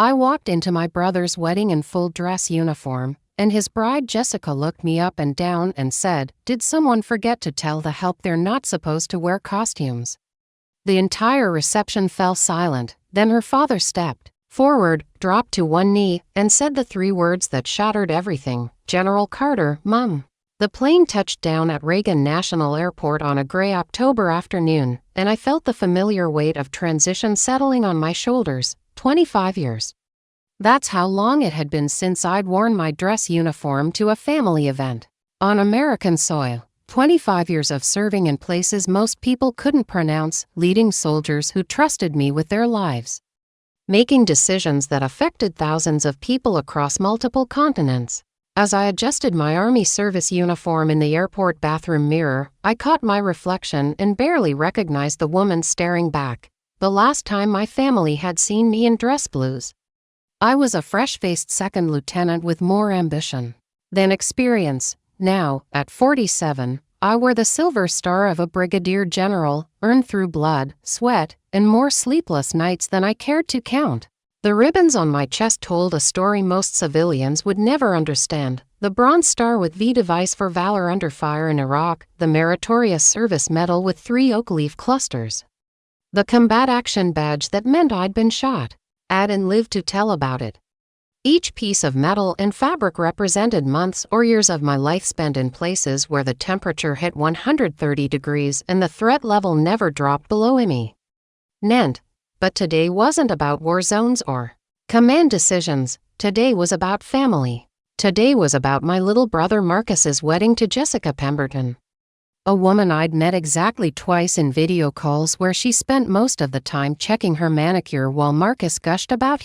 I walked into my brother's wedding in full dress uniform, and his bride Jessica looked me up and down and said, "Did someone forget to tell the help they're not supposed to wear costumes?" The entire reception fell silent. Then her father stepped forward, dropped to one knee, and said the three words that shattered everything: "General Carter, Mum." The plane touched down at Reagan National Airport on a gray October afternoon, and I felt the familiar weight of transition settling on my shoulders. 25 years. That's how long it had been since I'd worn my dress uniform to a family event. On American soil. 25 years of serving in places most people couldn't pronounce, leading soldiers who trusted me with their lives. Making decisions that affected thousands of people across multiple continents. As I adjusted my Army service uniform in the airport bathroom mirror, I caught my reflection and barely recognized the woman staring back. The last time my family had seen me in dress blues. I was a fresh-faced second lieutenant with more ambition than experience. Now, at 47, I wore the silver star of a brigadier general, earned through blood, sweat, and more sleepless nights than I cared to count. The ribbons on my chest told a story most civilians would never understand. The Bronze Star with V device for valor under fire in Iraq, the Meritorious Service Medal with 3 oak leaf clusters. The Combat Action Badge that meant I'd been shot at and lived to tell about it. Each piece of metal and fabric represented months or years of my life spent in places where the temperature hit 130 degrees and the threat level never dropped below me. But today wasn't about war zones or command decisions. Today was about family. Today was about my little brother Marcus's wedding to Jessica Pemberton. A woman I'd met exactly twice in video calls where she spent most of the time checking her manicure while Marcus gushed about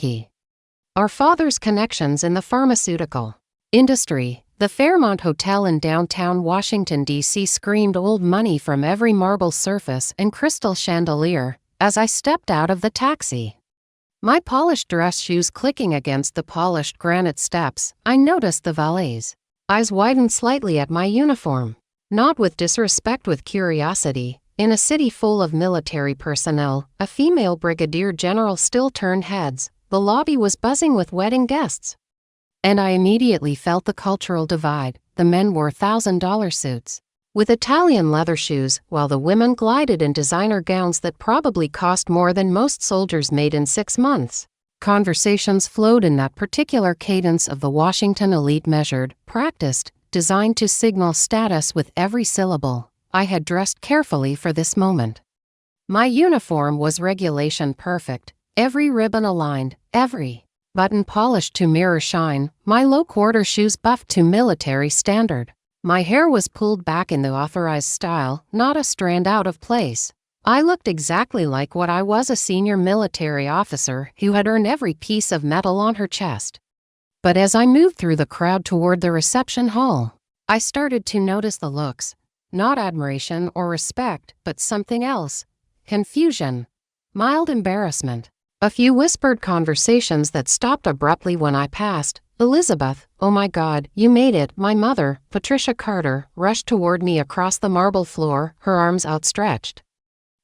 our father's connections in the pharmaceutical industry. The Fairmont Hotel in downtown Washington, D.C. screamed old money from every marble surface and crystal chandelier as I stepped out of the taxi. My polished dress shoes clicking against the polished granite steps, I noticed the valet's eyes widened slightly at my uniform. Not with disrespect, with curiosity. In a city full of military personnel, a female brigadier general still turned heads. The lobby was buzzing with wedding guests. And I immediately felt the cultural divide. The men wore $1,000 suits with Italian leather shoes, while the women glided in designer gowns that probably cost more than most soldiers made in 6 months. Conversations flowed in that particular cadence of the Washington elite, measured, practiced, designed to signal status with every syllable. I had dressed carefully for this moment. My uniform was regulation perfect, every ribbon aligned, every button polished to mirror shine, my low-quarter shoes buffed to military standard. My hair was pulled back in the authorized style, not a strand out of place. I looked exactly like what I was, a senior military officer who had earned every piece of metal on her chest. But as I moved through the crowd toward the reception hall, I started to notice the looks. Not admiration or respect, but something else. Confusion. Mild embarrassment. A few whispered conversations that stopped abruptly when I passed. "Elizabeth, oh my God, you made it." My mother, Patricia Carter, rushed toward me across the marble floor, her arms outstretched.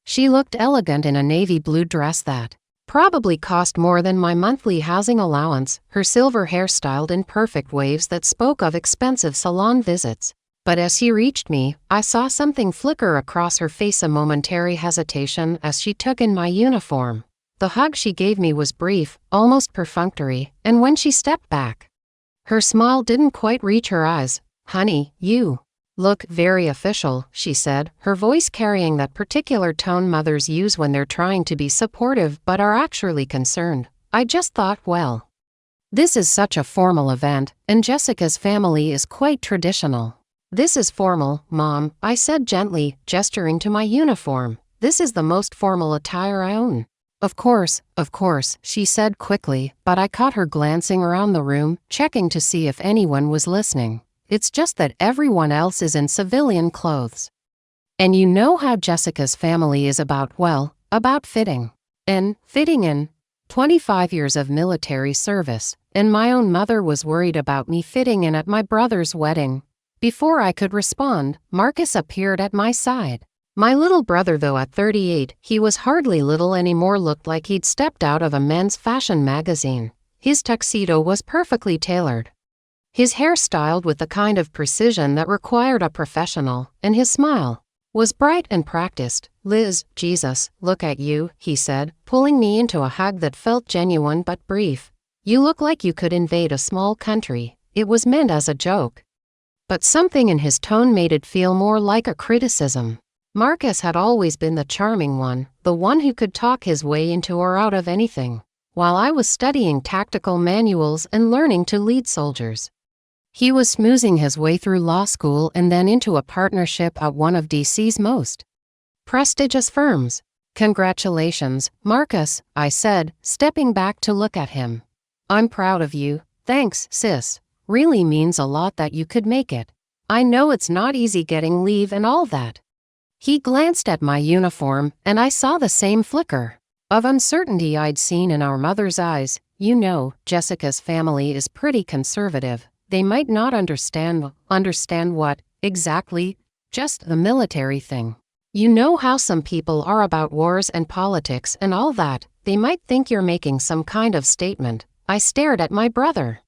She looked elegant in a navy blue dress that probably cost more than my monthly housing allowance, her silver hair styled in perfect waves that spoke of expensive salon visits. But as she reached me, I saw something flicker across her face, a momentary hesitation as she took in my uniform. The hug she gave me was brief, almost perfunctory, and when she stepped back, her smile didn't quite reach her eyes. "Honey, you look very official," she said, her voice carrying that particular tone mothers use when they're trying to be supportive but are actually concerned. I just thought, well, this is such a formal event, and Jessica's family is quite traditional. "This is formal, Mom," I said gently, gesturing to my uniform. "This is the most formal attire I own." Of course," she said quickly, but I caught her glancing around the room, checking to see if anyone was listening. "It's just that everyone else is in civilian clothes. And you know how Jessica's family is about fitting in. 25 years of military service, and my own mother was worried about me fitting in at my brother's wedding." Before I could respond, Marcus appeared at my side. My little brother, though at 38, he was hardly little anymore, looked like he'd stepped out of a men's fashion magazine. His tuxedo was perfectly tailored. His hair styled with the kind of precision that required a professional, and his smile was bright and practiced. "Liz, Jesus, look at you," he said, pulling me into a hug that felt genuine but brief. "You look like you could invade a small country." It was meant as a joke, but something in his tone made it feel more like a criticism. Marcus had always been the charming one, the one who could talk his way into or out of anything, while I was studying tactical manuals and learning to lead soldiers. He was smoozing his way through law school and then into a partnership at one of DC's most prestigious firms. "Congratulations, Marcus," I said, stepping back to look at him. "I'm proud of you." "Thanks, sis. Really means a lot that you could make it. I know it's not easy getting leave and all that." He glanced at my uniform, and I saw the same flicker of uncertainty I'd seen in our mother's eyes. "You know, Jessica's family is pretty conservative. They might not understand what, exactly? Just the military thing. You know how some people are about wars and politics and all that. They might think you're making some kind of statement." I stared at my brother.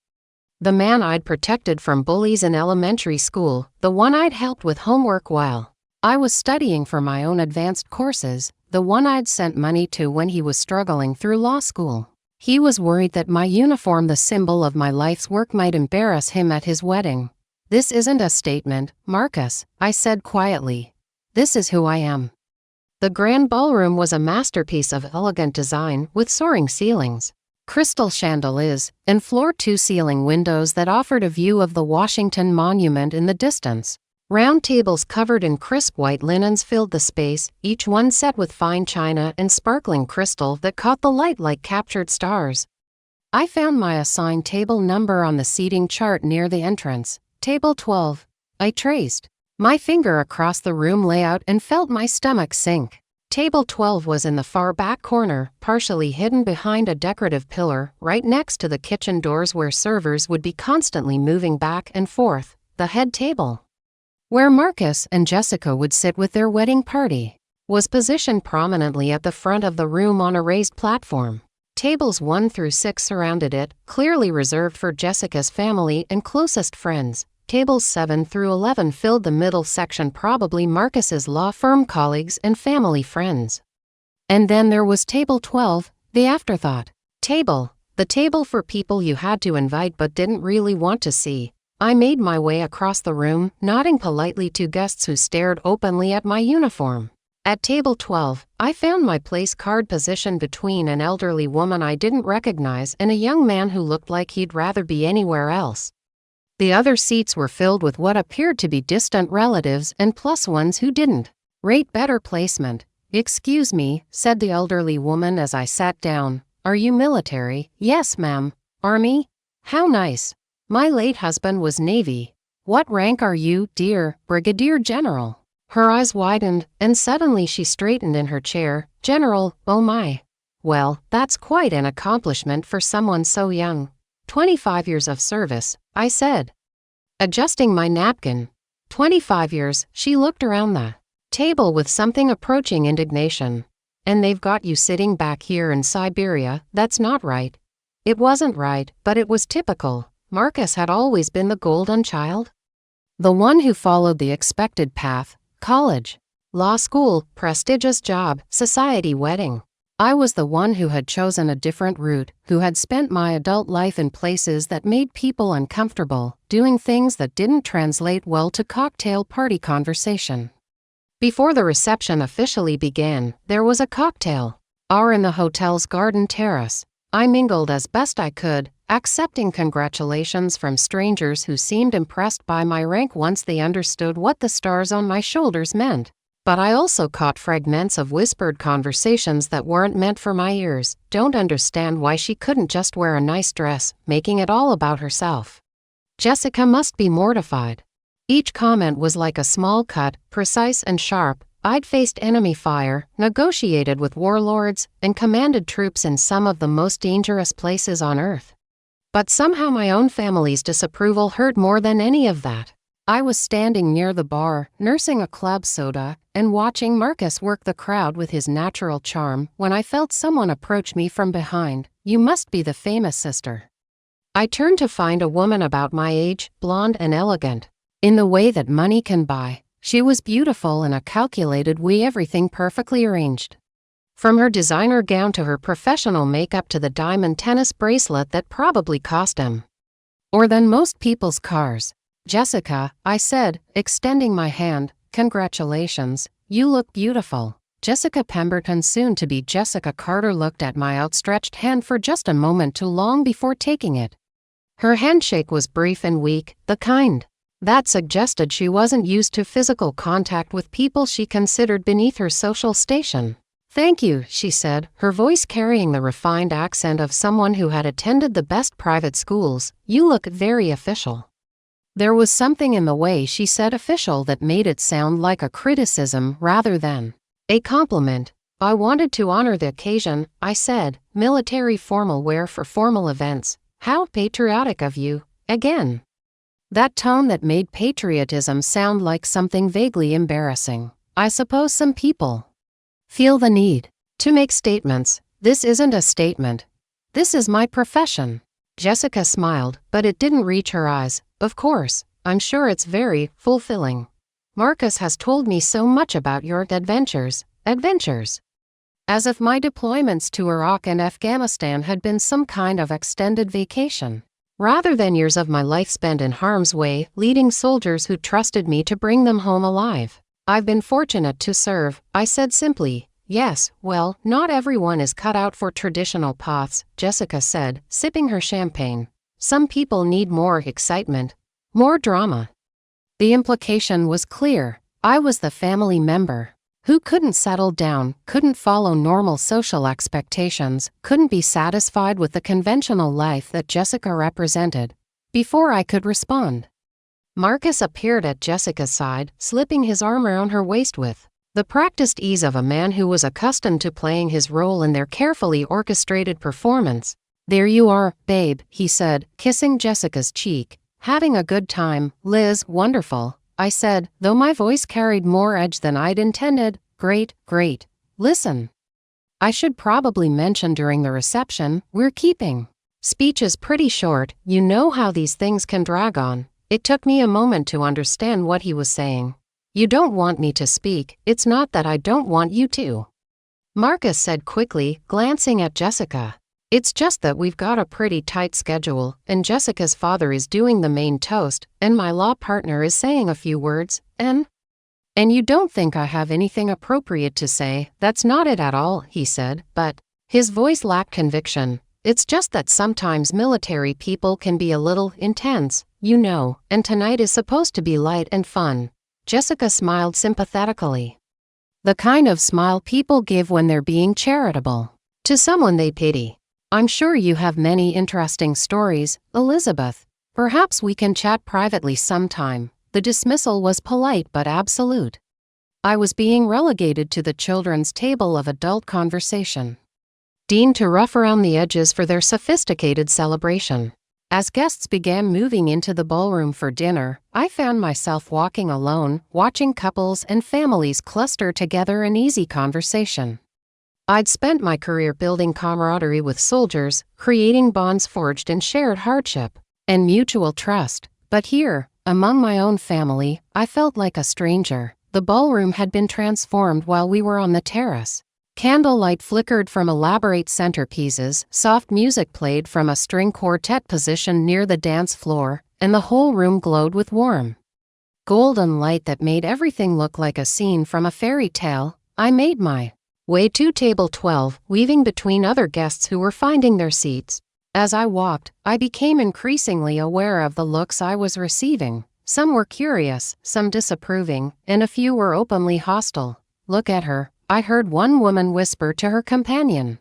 The man I'd protected from bullies in elementary school, the one I'd helped with homework while I was studying for my own advanced courses, the one I'd sent money to when he was struggling through law school. He was worried that my uniform, the symbol of my life's work, might embarrass him at his wedding. "This isn't a statement, Marcus," I said quietly. "This is who I am." The grand ballroom was a masterpiece of elegant design with soaring ceilings, crystal chandeliers, and floor-to-ceiling windows that offered a view of the Washington Monument in the distance. Round tables covered in crisp white linens filled the space, each one set with fine china and sparkling crystal that caught the light like captured stars. I found my assigned table number on the seating chart near the entrance. "Table 12. I traced my finger across the room layout and felt my stomach sink. Table 12 was in the far back corner, partially hidden behind a decorative pillar, right next to the kitchen doors where servers would be constantly moving back and forth. The head table, where Marcus and Jessica would sit with their wedding party, was positioned prominently at the front of the room on a raised platform. Tables 1 through 6 surrounded it, clearly reserved for Jessica's family and closest friends. Tables 7 through 11 filled the middle section, probably Marcus's law firm colleagues and family friends. And then there was table 12, the afterthought table, the table for people you had to invite but didn't really want to see. I made my way across the room, nodding politely to guests who stared openly at my uniform. At table 12, I found my place card positioned between an elderly woman I didn't recognize and a young man who looked like he'd rather be anywhere else. The other seats were filled with what appeared to be distant relatives and plus ones who didn't rate better placement. "Excuse me," said the elderly woman as I sat down. "Are you military?" "Yes, ma'am." "Army?" "How nice. My late husband was Navy." "What rank are you, dear?" "Brigadier General." Her eyes widened, and suddenly she straightened in her chair. "General, oh my. Well, that's quite an accomplishment for someone so young." 25 years of service," I said, adjusting my napkin. 25 years, she looked around the table with something approaching indignation. "And they've got you sitting back here in Siberia. That's not right." It wasn't right, but it was typical. Marcus had always been the golden child, the one who followed the expected path: college, law school, prestigious job, society, wedding. I was the one who had chosen a different route, who had spent my adult life in places that made people uncomfortable, doing things that didn't translate well to cocktail party conversation. Before the reception officially began, there was a cocktail hour in the hotel's garden terrace. I mingled as best I could, accepting congratulations from strangers who seemed impressed by my rank once they understood what the stars on my shoulders meant. But I also caught fragments of whispered conversations that weren't meant for my ears. "Don't understand why she couldn't just wear a nice dress," making it all about herself. "Jessica must be mortified." Each comment was like a small cut, precise and sharp. I'd faced enemy fire, negotiated with warlords, and commanded troops in some of the most dangerous places on Earth. But somehow my own family's disapproval hurt more than any of that. I was standing near the bar, nursing a club soda, and watching Marcus work the crowd with his natural charm when I felt someone approach me from behind. "You must be the famous sister." I turned to find a woman about my age, blonde and elegant. In the way that money can buy, she was beautiful in a calculated way, everything perfectly arranged. From her designer gown to her professional makeup to the diamond tennis bracelet that probably cost him more than most people's cars. "Jessica," I said, extending my hand, "congratulations, you look beautiful." Jessica Pemberton, soon to be Jessica Carter, looked at my outstretched hand for just a moment too long before taking it. Her handshake was brief and weak, the kind that suggested she wasn't used to physical contact with people she considered beneath her social station. "Thank you," she said, her voice carrying the refined accent of someone who had attended the best private schools. "You look very official." There was something in the way she said official that made it sound like a criticism rather than a compliment. "I wanted to honor the occasion," I said. "Military formal wear for formal events. How patriotic of you." Again, that tone that made patriotism sound like something vaguely embarrassing. "I suppose some people feel the need to make statements. This isn't a statement. This is my profession." Jessica smiled, but it didn't reach her eyes. "Of course, I'm sure it's very fulfilling. Marcus has told me so much about your adventures." Adventures? As if my deployments to Iraq and Afghanistan had been some kind of extended vacation, rather than years of my life spent in harm's way, leading soldiers who trusted me to bring them home alive. "I've been fortunate to serve," I said simply. "Yes, well, not everyone is cut out for traditional paths," Jessica said, sipping her champagne. "Some people need more excitement, more drama." The implication was clear. I was the family member who couldn't settle down, couldn't follow normal social expectations, couldn't be satisfied with the conventional life that Jessica represented. Before I could respond, Marcus appeared at Jessica's side, slipping his arm around her waist with the practiced ease of a man who was accustomed to playing his role in their carefully orchestrated performance. "There you are, babe," he said, kissing Jessica's cheek. "Having a good time, Liz?" "Wonderful," I said, though my voice carried more edge than I'd intended. "Great, great. Listen, I should probably mention during the reception, we're keeping speeches pretty short. You know how these things can drag on." It took me a moment to understand what he was saying. "You don't want me to speak. It's not that I don't want you to," Marcus said quickly, glancing at Jessica. "It's just that we've got a pretty tight schedule, and Jessica's father is doing the main toast, and my law partner is saying a few words, and you don't think I have anything appropriate to say." "That's not it at all," he said, but his voice lacked conviction. "It's just that sometimes military people can be a little intense, you know, and tonight is supposed to be light and fun." Jessica smiled sympathetically. The kind of smile people give when they're being charitable to someone they pity. "I'm sure you have many interesting stories, Elizabeth. Perhaps we can chat privately sometime." The dismissal was polite but absolute. I was being relegated to the children's table of adult conversation, deemed to rough around the edges for their sophisticated celebration. As guests began moving into the ballroom for dinner, I found myself walking alone, watching couples and families cluster together in easy conversation. I'd spent my career building camaraderie with soldiers, creating bonds forged in shared hardship and mutual trust. But here, among my own family, I felt like a stranger. The ballroom had been transformed while we were on the terrace. Candlelight flickered from elaborate centerpieces, soft music played from a string quartet positioned near the dance floor, and the whole room glowed with warm, golden light that made everything look like a scene from a fairy tale. I made my way to table 12, weaving between other guests who were finding their seats. As I walked, I became increasingly aware of the looks I was receiving. Some were curious, some disapproving, and a few were openly hostile. "Look at her," I heard one woman whisper to her companion.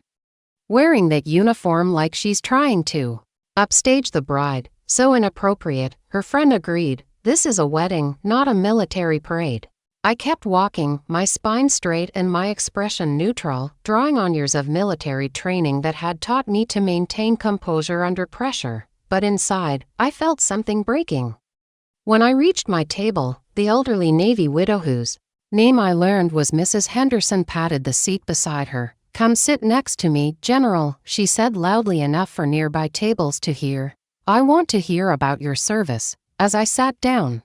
"Wearing that uniform like she's trying to upstage the bride. So inappropriate," her friend agreed. "This is a wedding, not a military parade." I kept walking, my spine straight and my expression neutral, drawing on years of military training that had taught me to maintain composure under pressure. But inside, I felt something breaking. When I reached my table, the elderly Navy widow whose name I learned was Mrs. Henderson patted the seat beside her. "Come sit next to me, General," she said loudly enough for nearby tables to hear. I want to hear about your service. As I sat down,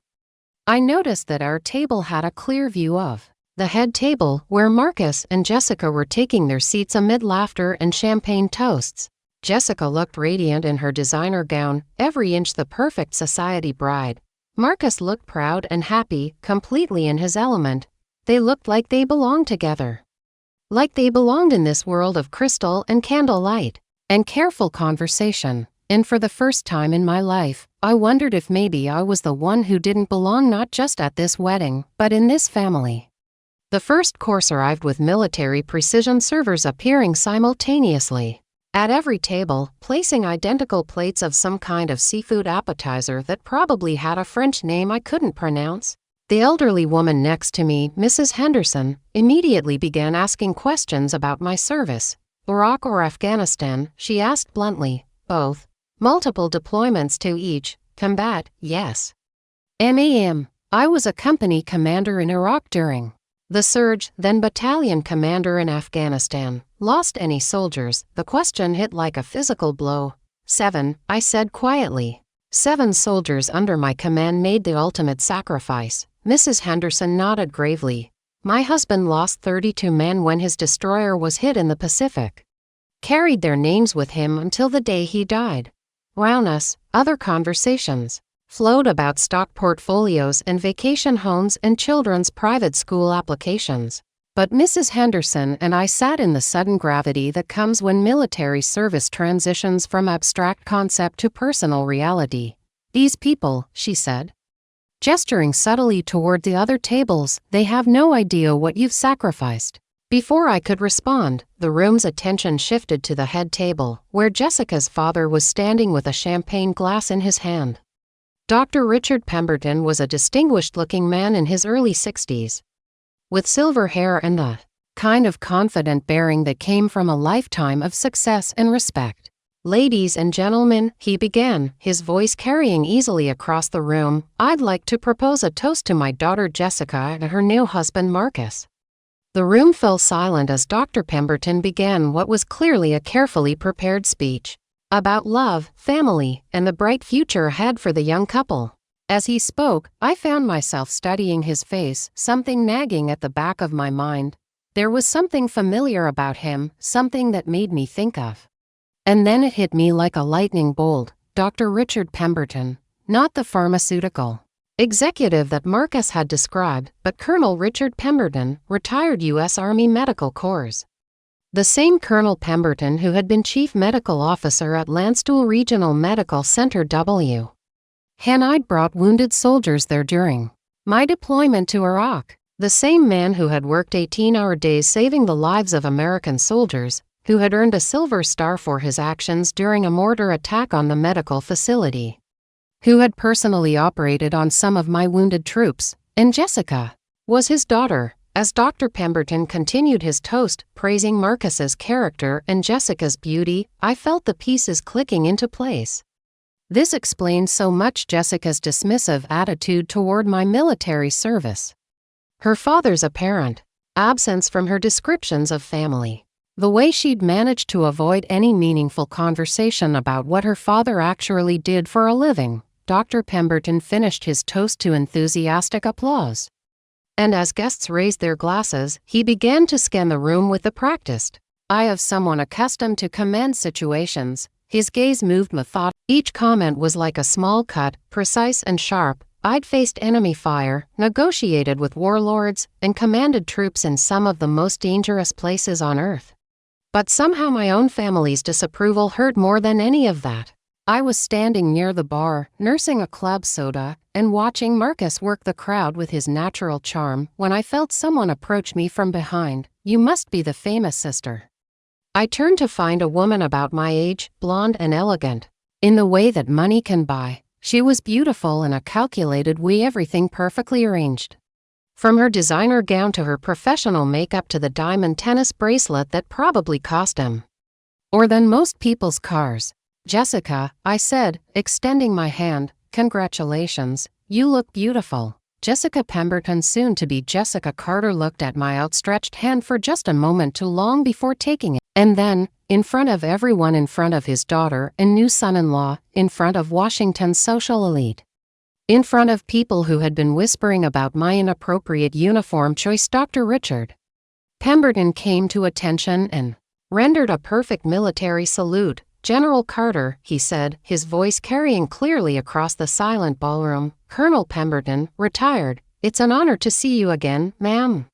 I noticed that our table had a clear view of the head table, where Marcus and Jessica were taking their seats amid laughter and champagne toasts. Jessica looked radiant in her designer gown, every inch the perfect society bride. Marcus looked proud and happy, completely in his element. They looked like they belonged together. Like they belonged in this world of crystal and candlelight and careful conversation. And for the first time in my life, I wondered if maybe I was the one who didn't belong, not just at this wedding, but in this family. The first course arrived with military precision servers appearing simultaneously at every table, placing identical plates of some kind of seafood appetizer that probably had a French name I couldn't pronounce. The elderly woman next to me, Mrs. Henderson, immediately began asking questions about my service. Iraq or Afghanistan, she asked bluntly. Both. Multiple deployments to each. Combat, yes. Ma'am, I was a company commander in Iraq during the surge, then battalion commander in Afghanistan. Lost any soldiers? The question hit like a physical blow. 7, I said quietly. 7 soldiers under my command made the ultimate sacrifice. Mrs. Henderson nodded gravely. My husband lost 32 men when his destroyer was hit in the Pacific. Carried their names with him until the day he died. Round us, other conversations flowed about stock portfolios and vacation homes and children's private school applications. But Mrs. Henderson and I sat in the sudden gravity that comes when military service transitions from abstract concept to personal reality. These people, she said, gesturing subtly toward the other tables, they have no idea what you've sacrificed. Before I could respond, the room's attention shifted to the head table, where Jessica's father was standing with a champagne glass in his hand. Dr. Richard Pemberton was a distinguished-looking man in his early 60s, with silver hair and the kind of confident bearing that came from a lifetime of success and respect. Ladies and gentlemen, he began, his voice carrying easily across the room, I'd like to propose a toast to my daughter Jessica and her new husband Marcus. The room fell silent as Dr. Pemberton began what was clearly a carefully prepared speech about love, family, and the bright future ahead for the young couple. As he spoke, I found myself studying his face, something nagging at the back of my mind. There was something familiar about him, something that made me think of. And then it hit me like a lightning bolt. Dr. Richard Pemberton, not the pharmaceutical executive that Marcus had described, but Colonel Richard Pemberton, retired U.S. Army Medical Corps. The same Colonel Pemberton who had been Chief Medical Officer at Landstuhl Regional Medical Center W. I'd brought wounded soldiers there during my deployment to Iraq. The same man who had worked 18-hour days saving the lives of American soldiers, who had earned a Silver Star for his actions during a mortar attack on the medical facility, who had personally operated on some of my wounded troops, and Jessica was his daughter. As Dr. Pemberton continued his toast, praising Marcus's character and Jessica's beauty, I felt the pieces clicking into place. This explained so much: Jessica's dismissive attitude toward my military service, her father's apparent absence from her descriptions of family, the way she'd managed to avoid any meaningful conversation about what her father actually did for a living. Dr. Pemberton finished his toast to enthusiastic applause. And as guests raised their glasses, he began to scan the room with the practiced eye of someone accustomed to command situations. His gaze moved methodically. Each comment was like a small cut, precise and sharp. I'd faced enemy fire, negotiated with warlords, and commanded troops in some of the most dangerous places on earth. But somehow my own family's disapproval hurt more than any of that. I was standing near the bar, nursing a club soda, and watching Marcus work the crowd with his natural charm when I felt someone approach me from behind. You must be the famous sister. I turned to find a woman about my age, blonde and elegant, in the way that money can buy. She was beautiful in a calculated way, everything perfectly arranged. From her designer gown to her professional makeup to the diamond tennis bracelet that probably cost him more than most people's cars. Jessica, I said, extending my hand, congratulations, you look beautiful. Jessica Pemberton, soon to be Jessica Carter, looked at my outstretched hand for just a moment too long before taking it. And then, in front of everyone, in front of his daughter and new son-in-law, in front of Washington's social elite. In front of people who had been whispering about my inappropriate uniform choice, Dr. Richard Pemberton came to attention and rendered a perfect military salute. "General Carter," he said, his voice carrying clearly across the silent ballroom. "Colonel Pemberton, retired. It's an honor to see you again, ma'am."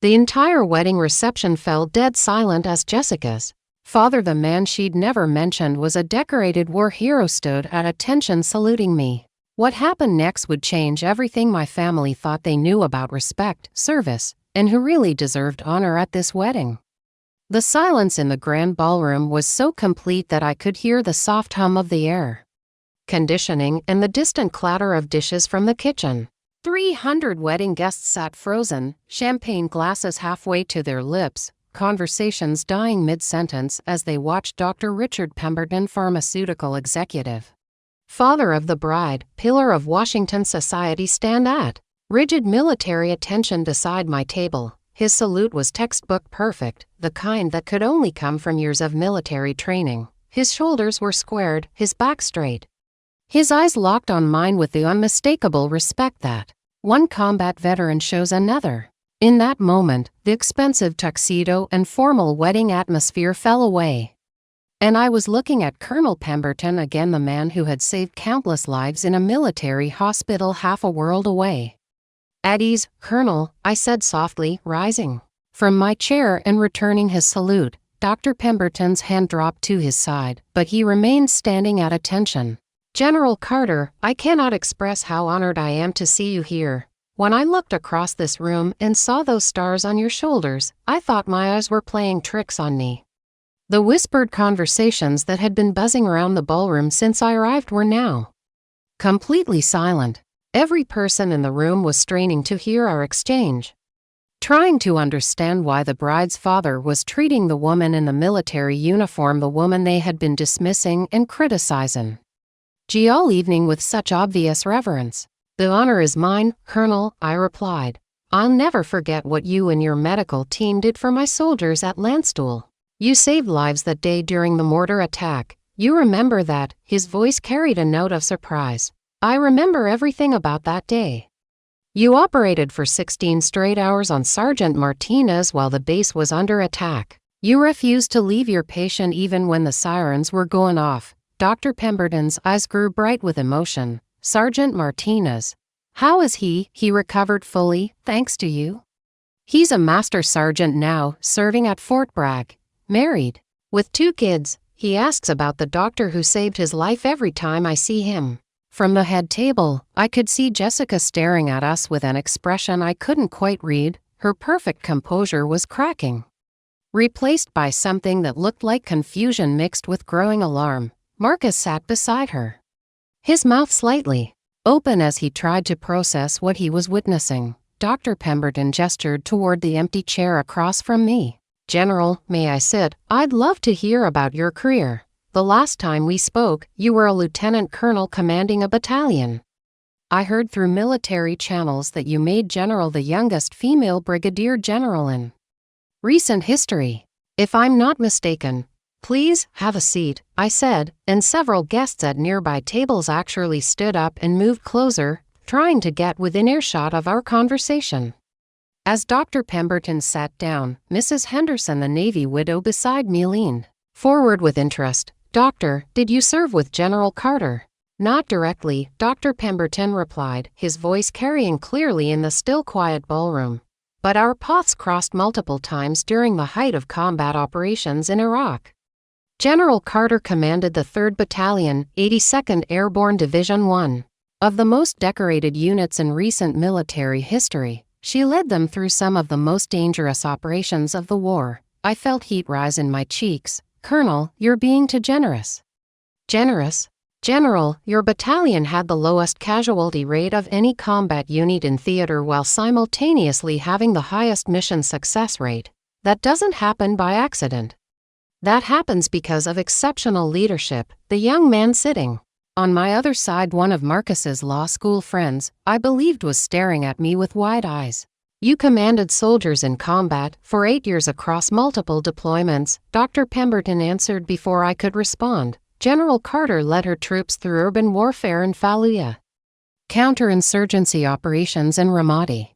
The entire wedding reception fell dead silent as Jessica's father, the man she'd never mentioned was a decorated war hero, stood at attention saluting me. What happened next would change everything my family thought they knew about respect, service, and who really deserved honor at this wedding. The silence in the grand ballroom was so complete that I could hear the soft hum of the air conditioning and the distant clatter of dishes from the kitchen. 300 wedding guests sat frozen, champagne glasses halfway to their lips, conversations dying mid-sentence as they watched Dr. Richard Pemberton, pharmaceutical executive, father of the bride, pillar of Washington society, stand at rigid military attention beside my table. His salute was textbook perfect, the kind that could only come from years of military training. His shoulders were squared, his back straight. His eyes locked on mine with the unmistakable respect that one combat veteran shows another. In that moment, the expensive tuxedo and formal wedding atmosphere fell away. And I was looking at Colonel Pemberton again, the man who had saved countless lives in a military hospital half a world away. "At ease, Colonel," I said softly, rising from my chair and returning his salute. Dr. Pemberton's hand dropped to his side, but he remained standing at attention. "General Carter, I cannot express how honored I am to see you here. When I looked across this room and saw those stars on your shoulders, I thought my eyes were playing tricks on me." The whispered conversations that had been buzzing around the ballroom since I arrived were now completely silent. Every person in the room was straining to hear our exchange, trying to understand why the bride's father was treating the woman in the military uniform, the woman they had been dismissing and criticizing, all evening, with such obvious reverence. "The honor is mine, Colonel," I replied. "I'll never forget what you and your medical team did for my soldiers at Landstuhl. You saved lives that day during the mortar attack. You remember that?" His voice carried a note of surprise. "I remember everything about that day. You operated for 16 straight hours on Sergeant Martinez while the base was under attack. You refused to leave your patient even when the sirens were going off." Dr. Pemberton's eyes grew bright with emotion. "Sergeant Martinez. How is he?" "He recovered fully, thanks to you. He's a master sergeant now, serving at Fort Bragg. Married, with 2 kids. He asks about the doctor who saved his life every time I see him." From the head table, I could see Jessica staring at us with an expression I couldn't quite read. Her perfect composure was cracking, replaced by something that looked like confusion mixed with growing alarm. Marcus sat beside her, his mouth slightly open as he tried to process what he was witnessing. Dr. Pemberton gestured toward the empty chair across from me. "General, may I sit? I'd love to hear about your career. The last time we spoke, you were a lieutenant colonel commanding a battalion. I heard through military channels that you made general, the youngest female brigadier general in recent history. If I'm not mistaken." "Please, have a seat," I said, and several guests at nearby tables actually stood up and moved closer, trying to get within earshot of our conversation. As Dr. Pemberton sat down, Mrs. Henderson, the Navy widow beside me, leaned forward with interest. "Doctor, did you serve with General Carter?" "Not directly," Dr. Pemberton replied, his voice carrying clearly in the still quiet ballroom. "But our paths crossed multiple times during the height of combat operations in Iraq. General Carter commanded the 3rd Battalion, 82nd Airborne Division, one of the most decorated units in recent military history. She led them through some of the most dangerous operations of the war." I felt heat rise in my cheeks. "Colonel, you're being too generous." "Generous? General, your battalion had the lowest casualty rate of any combat unit in theater while simultaneously having the highest mission success rate. That doesn't happen by accident. That happens because of exceptional leadership." The young man sitting on my other side, one of Marcus's law school friends, I believed was staring at me with wide eyes. You commanded soldiers in combat for 8 years across multiple deployments, Dr. Pemberton answered before I could respond. General Carter led her troops through urban warfare in Fallujah, counterinsurgency operations in Ramadi,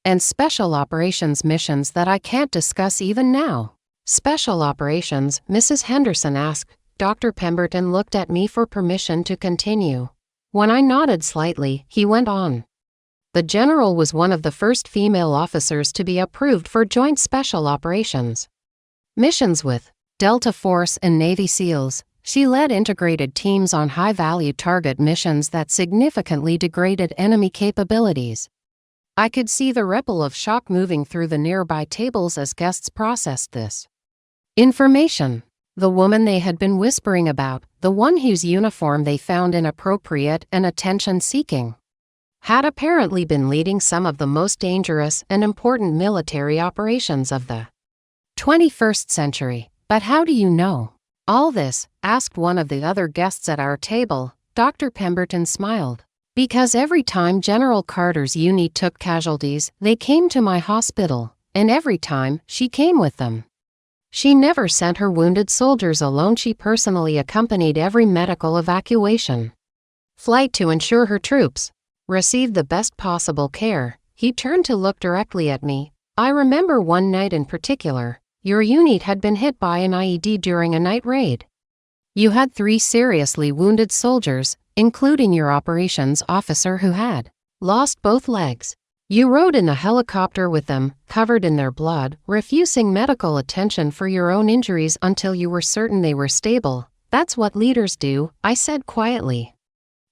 and special operations missions that I can't discuss even now. Special operations, Mrs. Henderson asked. Dr. Pemberton looked at me for permission to continue. When I nodded slightly, he went on. The general was one of the first female officers to be approved for joint special operations missions with Delta Force and Navy SEALs. She led integrated teams on high-value target missions that significantly degraded enemy capabilities. I could see the ripple of shock moving through the nearby tables as guests processed this information. The woman they had been whispering about, the one whose uniform they found inappropriate and attention-seeking, had apparently been leading some of the most dangerous and important military operations of the 21st century. But how do you know all this? Asked one of the other guests at our table. Dr. Pemberton smiled. Because every time General Carter's unit took casualties, they came to my hospital, and every time, she came with them. She never sent her wounded soldiers alone. She personally accompanied every medical evacuation flight to ensure her troops received the best possible care. He turned to look directly at me. I remember one night in particular. Your unit had been hit by an IED during a night raid. You had 3 seriously wounded soldiers, including your operations officer who had lost both legs. You rode in a helicopter with them, covered in their blood, refusing medical attention for your own injuries until you were certain they were stable. That's what leaders do, I said quietly.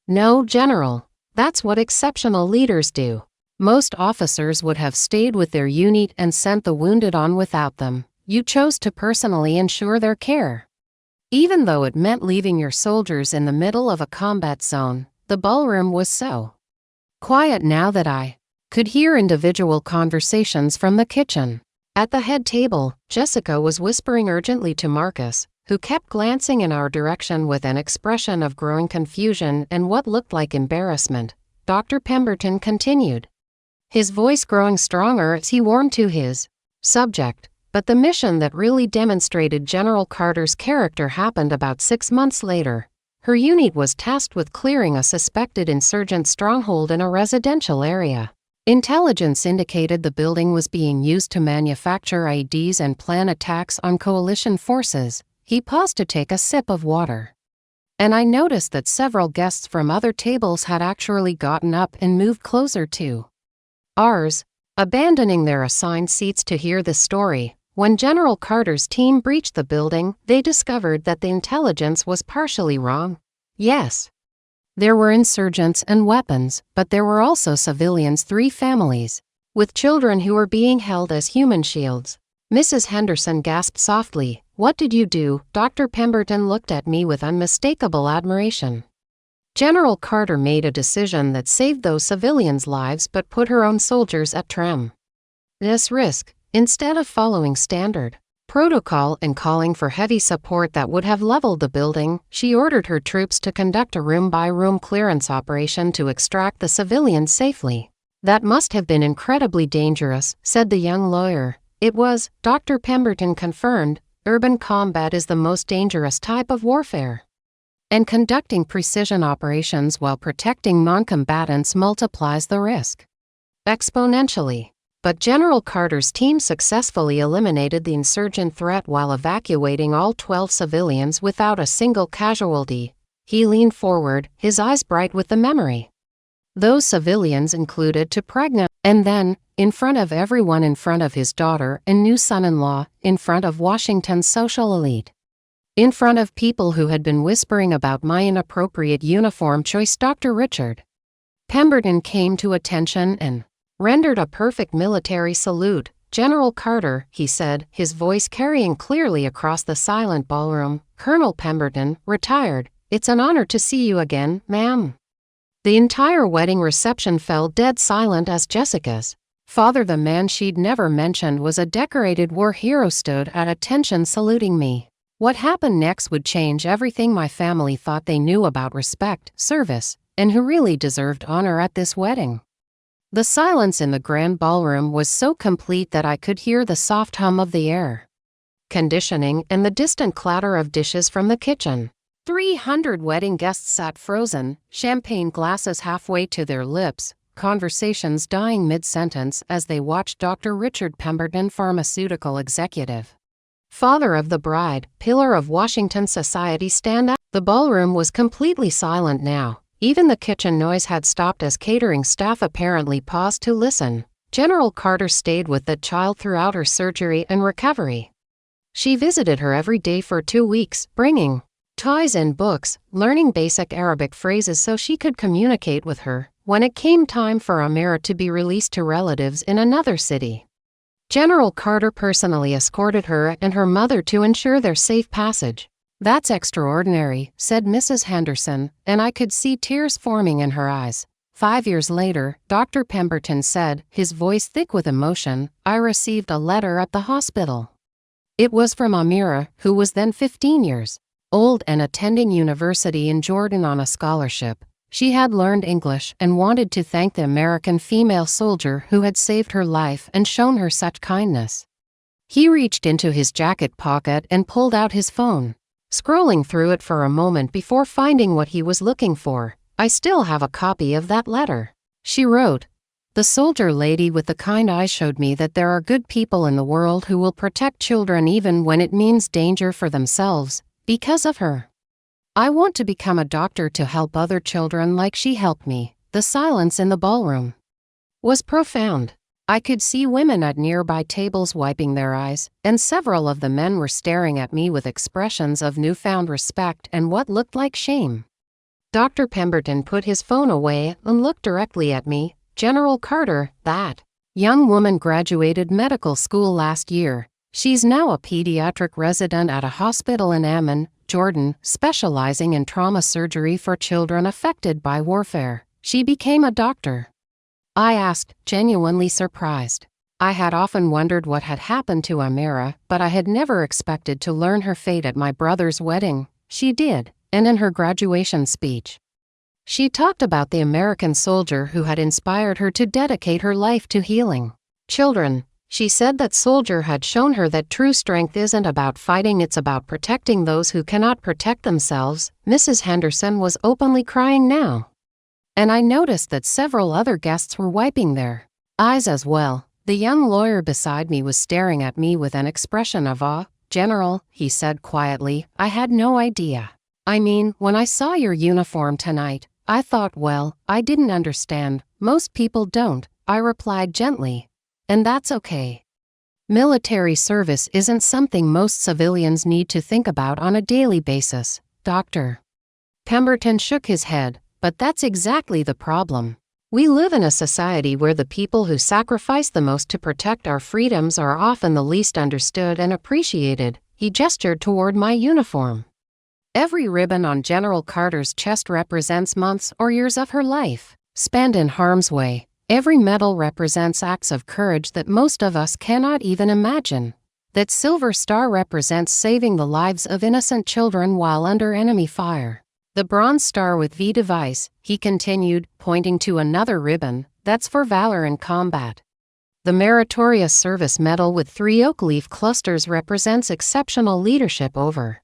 No, General. That's what exceptional leaders do. Most officers would have stayed with their unit and sent the wounded on without them. You chose to personally ensure their care. Even though it meant leaving your soldiers in the middle of a combat zone, the ballroom was so quiet now that I could hear individual conversations from the kitchen. At the head table, Jessica was whispering urgently to Marcus, who kept glancing in our direction with an expression of growing confusion and what looked like embarrassment. Dr. Pemberton continued, his voice growing stronger as he warmed to his subject. But the mission that really demonstrated General Carter's character happened about 6 months later. Her unit was tasked with clearing a suspected insurgent stronghold in a residential area. Intelligence indicated the building was being used to manufacture IEDs and plan attacks on coalition forces. He paused to take a sip of water. And I noticed that several guests from other tables had actually gotten up and moved closer to ours, abandoning their assigned seats to hear the story. When General Carter's team breached the building, they discovered that the intelligence was partially wrong. Yes, there were insurgents and weapons, but there were also civilians, 3 families, with children who were being held as human shields. Mrs. Henderson gasped softly. What did you do? Dr. Pemberton looked at me with unmistakable admiration. General Carter made a decision that saved those civilians' lives but put her own soldiers at tremendous risk. Instead of following standard protocol and calling for heavy support that would have leveled the building, she ordered her troops to conduct a room-by-room clearance operation to extract the civilians safely. That must have been incredibly dangerous, said the young lawyer. It was, Dr. Pemberton confirmed. Urban combat is the most dangerous type of warfare. And conducting precision operations while protecting non-combatants multiplies the risk exponentially. But General Carter's team successfully eliminated the insurgent threat while evacuating all 12 civilians without a single casualty. He leaned forward, his eyes bright with the memory. Those civilians included two pregnant, and then, in front of everyone, in front of his daughter and new son-in-law, in front of Washington's social elite, in front of people who had been whispering about my inappropriate uniform choice, Dr. Richard Pemberton came to attention and rendered a perfect military salute. General Carter, he said, his voice carrying clearly across the silent ballroom. Colonel Pemberton, retired. It's an honor to see you again, ma'am. The entire wedding reception fell dead silent as Jessica's father, the man she'd never mentioned was a decorated war hero, stood at attention saluting me. What happened next would change everything my family thought they knew about respect, service, and who really deserved honor at this wedding. The silence in the grand ballroom was so complete that I could hear the soft hum of the air conditioning and the distant clatter of dishes from the kitchen. 300 wedding guests sat frozen, champagne glasses halfway to their lips, conversations dying mid-sentence as they watched Dr. Richard Pemberton, pharmaceutical executive, father of the bride, pillar of Washington society, stand out. The ballroom was completely silent now. Even the kitchen noise had stopped as catering staff apparently paused to listen. General Carter stayed with the child throughout her surgery and recovery. She visited her every day for 2 weeks, bringing toys and books, learning basic Arabic phrases so she could communicate with her when it came time for Amira to be released to relatives in another city. General Carter personally escorted her and her mother to ensure their safe passage. "That's extraordinary," said Mrs. Henderson, and I could see tears forming in her eyes. 5 years later, Dr. Pemberton said, his voice thick with emotion, "I received a letter at the hospital. It was from Amira, who was then 15 years old and attending university in Jordan on a scholarship. She had learned English and wanted to thank the American female soldier who had saved her life and shown her such kindness." He reached into his jacket pocket and pulled out his phone, scrolling through it for a moment before finding what he was looking for. "I still have a copy of that letter," she wrote. "The soldier lady with the kind eyes showed me that there are good people in the world who will protect children even when it means danger for themselves, because of her. I want to become a doctor to help other children like she helped me." The silence in the ballroom was profound. I could see women at nearby tables wiping their eyes, and several of the men were staring at me with expressions of newfound respect and what looked like shame. Dr. Pemberton put his phone away and looked directly at me. "General Carter, that young woman graduated medical school last year. She's now a pediatric resident at a hospital in Amman, Jordan, specializing in trauma surgery for children affected by warfare. She became a doctor." I asked, genuinely surprised. I had often wondered what had happened to Amira, but I had never expected to learn her fate at my brother's wedding. She did, and in her graduation speech, she talked about the American soldier who had inspired her to dedicate her life to healing children. She said that soldier had shown her that true strength isn't about fighting, it's about protecting those who cannot protect themselves. Mrs. Henderson was openly crying now, and I noticed that several other guests were wiping their eyes as well. The young lawyer beside me was staring at me with an expression of awe. "General," he said quietly, "I had no idea. I mean, when I saw your uniform tonight, I thought, well, I didn't understand. Most people don't," I replied gently. "And that's okay. Military service isn't something most civilians need to think about on a daily basis." Dr. Pemberton shook his head. "But that's exactly the problem. We live in a society where the people who sacrifice the most to protect our freedoms are often the least understood and appreciated." He gestured toward my uniform. "Every ribbon on General Carter's chest represents months or years of her life spent in harm's way. Every medal represents acts of courage that most of us cannot even imagine. That silver star represents saving the lives of innocent children while under enemy fire. The bronze star with V device," he continued, pointing to another ribbon, "that's for valor in combat. The Meritorious Service Medal with 3 oak leaf clusters represents exceptional leadership over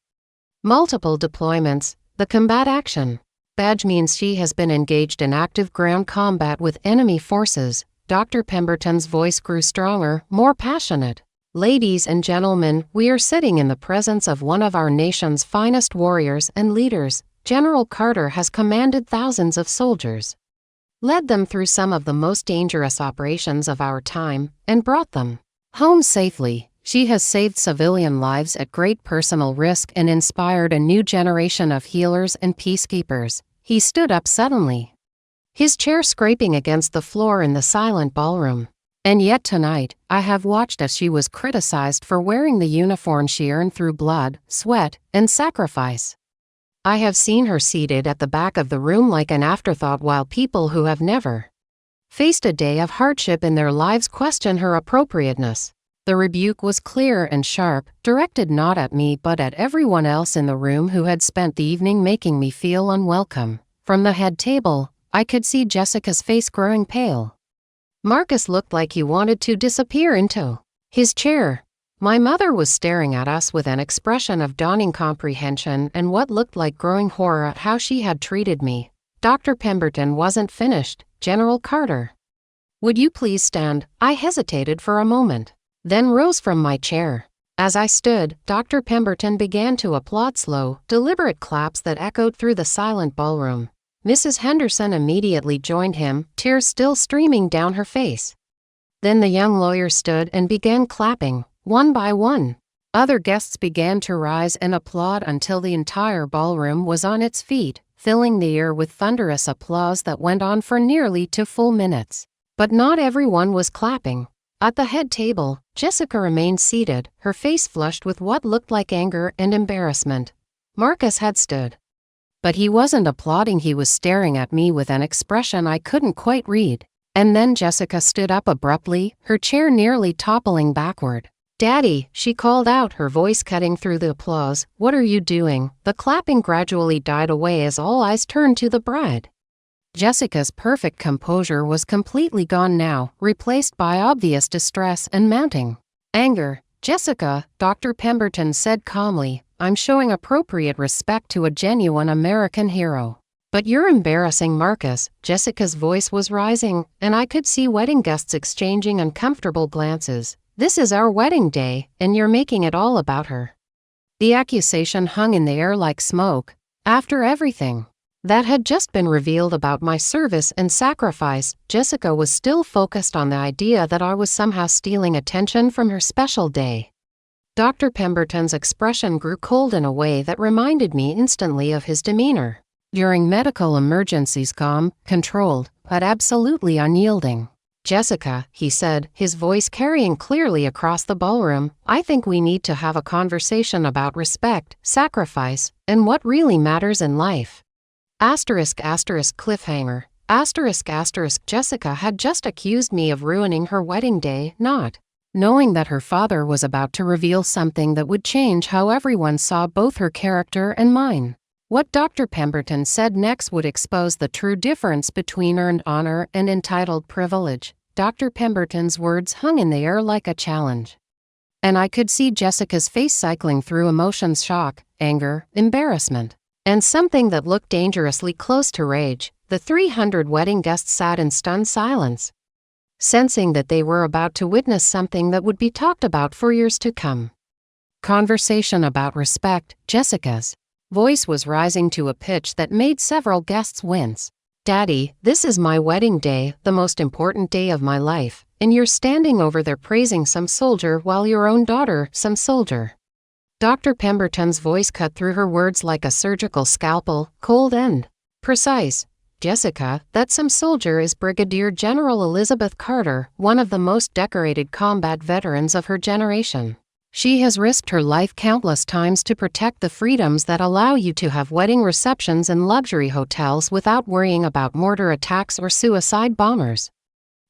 multiple deployments. The combat action badge means she has been engaged in active ground combat with enemy forces." Dr. Pemberton's voice grew stronger, more passionate. "Ladies and gentlemen, we are sitting in the presence of one of our nation's finest warriors and leaders. General Carter has commanded thousands of soldiers, led them through some of the most dangerous operations of our time, and brought them home safely. She has saved civilian lives at great personal risk and inspired a new generation of healers and peacekeepers." He stood up suddenly, his chair scraping against the floor in the silent ballroom. "And yet tonight, I have watched as she was criticized for wearing the uniform she earned through blood, sweat, and sacrifice. I have seen her seated at the back of the room like an afterthought while people who have never faced a day of hardship in their lives question her appropriateness." The rebuke was clear and sharp, directed not at me but at everyone else in the room who had spent the evening making me feel unwelcome. From the head table, I could see Jessica's face growing pale. Marcus looked like he wanted to disappear into his chair. My mother was staring at us with an expression of dawning comprehension and what looked like growing horror at how she had treated me. Dr. Pemberton wasn't finished. General Carter. Would you please stand? I hesitated for a moment, then rose from my chair. As I stood, Dr. Pemberton began to applaud slow, deliberate claps that echoed through the silent ballroom. Mrs. Henderson immediately joined him, tears still streaming down her face. Then the young lawyer stood and began clapping, one by one. Other guests began to rise and applaud until the entire ballroom was on its feet, filling the air with thunderous applause that went on for nearly 2 full minutes. But not everyone was clapping. At the head table, Jessica remained seated, her face flushed with what looked like anger and embarrassment. Marcus had stood. But he wasn't applauding, he was staring at me with an expression I couldn't quite read. And then Jessica stood up abruptly, her chair nearly toppling backward. "Daddy," she called out, her voice cutting through the applause. "What are you doing?" The clapping gradually died away as all eyes turned to the bride. Jessica's perfect composure was completely gone now, replaced by obvious distress and mounting anger. "Jessica," Dr. Pemberton said calmly, "I'm showing appropriate respect to a genuine American hero. But you're embarrassing Marcus." Jessica's voice was rising, and I could see wedding guests exchanging uncomfortable glances. "This is our wedding day, and you're making it all about her." The accusation hung in the air like smoke. After everything that had just been revealed about my service and sacrifice, Jessica was still focused on the idea that I was somehow stealing attention from her special day. Dr. Pemberton's expression grew cold in a way that reminded me instantly of his demeanor during medical emergencies, calm, controlled, but absolutely unyielding. "Jessica," he said, his voice carrying clearly across the ballroom, "I think we need to have a conversation about respect, sacrifice, and what really matters in life." Cliffhanger. Jessica had just accused me of ruining her wedding day, not knowing that her father was about to reveal something that would change how everyone saw both her character and mine. What Dr. Pemberton said next would expose the true difference between earned honor and entitled privilege. Dr. Pemberton's words hung in the air like a challenge. And I could see Jessica's face cycling through emotions: shock, anger, embarrassment, and something that looked dangerously close to rage. The 300 wedding guests sat in stunned silence, sensing that they were about to witness something that would be talked about for years to come. Conversation about respect. Jessica's voice was rising to a pitch that made several guests wince. "Daddy, this is my wedding day, the most important day of my life, and you're standing over there praising some soldier while your own daughter, some soldier." Dr. Pemberton's voice cut through her words like a surgical scalpel, cold and precise. "Jessica, that some soldier is Brigadier General Elizabeth Carter, one of the most decorated combat veterans of her generation. She has risked her life countless times to protect the freedoms that allow you to have wedding receptions in luxury hotels without worrying about mortar attacks or suicide bombers."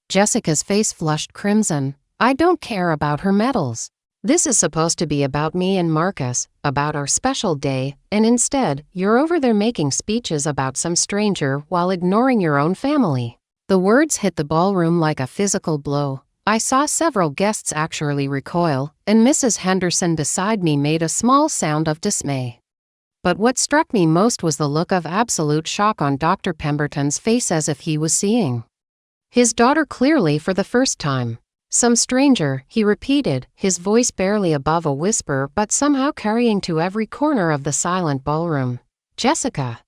Jessica's face flushed crimson. "I don't care about her medals. This is supposed to be about me and Marcus, about our special day, and instead, you're over there making speeches about some stranger while ignoring your own family." The words hit the ballroom like a physical blow. I saw several guests actually recoil, and Mrs. Henderson beside me made a small sound of dismay. But what struck me most was the look of absolute shock on Dr. Pemberton's face, as if he was seeing his daughter clearly for the first time. "Some stranger," he repeated, his voice barely above a whisper but somehow carrying to every corner of the silent ballroom. "Jessica.